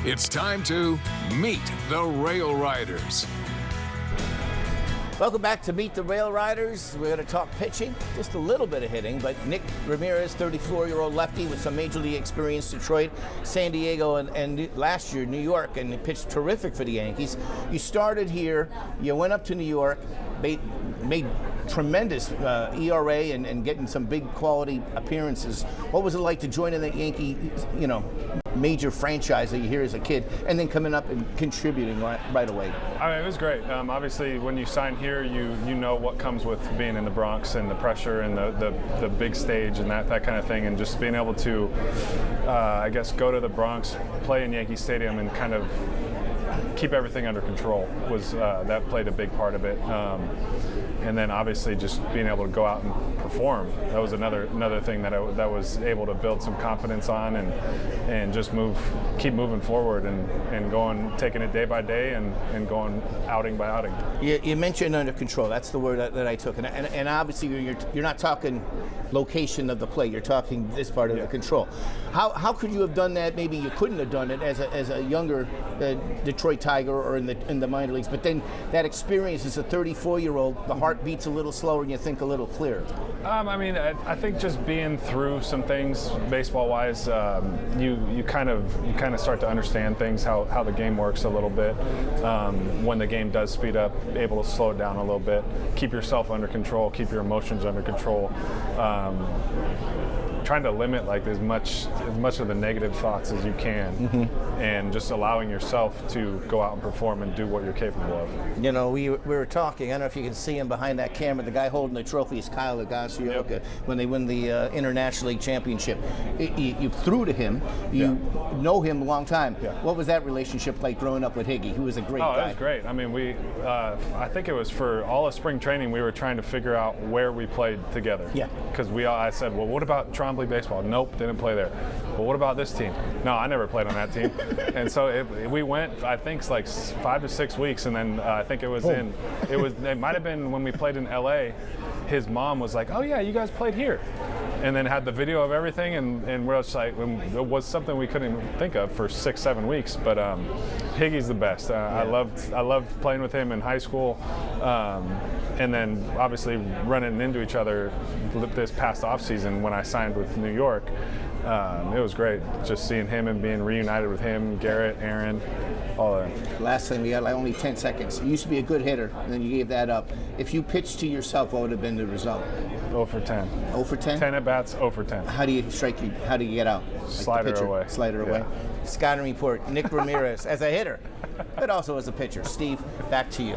It's time to meet the RailRiders. Welcome back to Meet the RailRiders. We're going to talk pitching, just a little bit of hitting, but Nick Ramirez, 34-year-old lefty with some major league experience, Detroit, San Diego, and last year New York, and he pitched terrific for the Yankees. You started here, you went up to New York, made tremendous ERA and getting some big quality appearances. What was it like to join in that Yankee, major franchise that you hear as a kid, and then coming up and contributing right away? I mean, it was great. Obviously, when you sign here, you know what comes with being in the Bronx and the pressure and the big stage and that kind of thing, and just being able to, I guess, go to the Bronx, play in Yankee Stadium, and kind of keep everything under control was that played a big part of it. And then obviously just being able to go out and perform, that was another thing that I was able to build some confidence on, and just keep moving forward and going, taking it day by day and going outing by outing. You mentioned under control. That's the word that I took, and obviously you're not talking location of the play. You're talking this part of the control. How could you have done that? Maybe you couldn't have done it as a younger Detroit Tiger or in the minor leagues, but then that experience as a 34-year-old, the heart beats a little slower and you think a little clearer. I mean, I think just being through some things baseball-wise, you kind of start to understand things, how the game works a little bit. When the game does speed up, able to slow it down a little bit, keep yourself under control, keep your emotions under control. Trying to limit like as much of the negative thoughts as you can, and just allowing yourself to go out and perform and do what you're capable of. You know, we were talking, I don't know if you can see him behind that camera, the guy holding the trophy is Kyle Agasioka. When they win the International League Championship. You threw to him, you know him a long time. What was that relationship like growing up with Higgy? He was a great guy. Oh, it was great. I mean, I think it was for all of spring training, we were trying to figure out where we played together. Yeah. Because I said, well, what about Trombley baseball? Nope, didn't play there. Well, what about this team? No, I never played on that team. And so we went, I think, like 5 to 6 weeks, and then I think it might have been when we played in LA. His mom was like, oh yeah, you guys played here, and then had the video of everything, and we're just like, it was something we couldn't even think of for 6-7 weeks. But Higgy's the best. I loved playing with him in high school, and then obviously running into each other this past off season when I signed with New York. It was great just seeing him and being reunited with him, Garrett, Aaron, all that. Last thing, we got like only 10 seconds. You used to be a good hitter, and then you gave that up. If you pitched to yourself, what would have been the result? 0 for 10. 0 for 10? 10 at-bats, 0 for 10. How do you strike you? How do you get out? Like Slider away. Slider away. Scouting report, Nick Ramirez as a hitter, but also as a pitcher. Steve, back to you.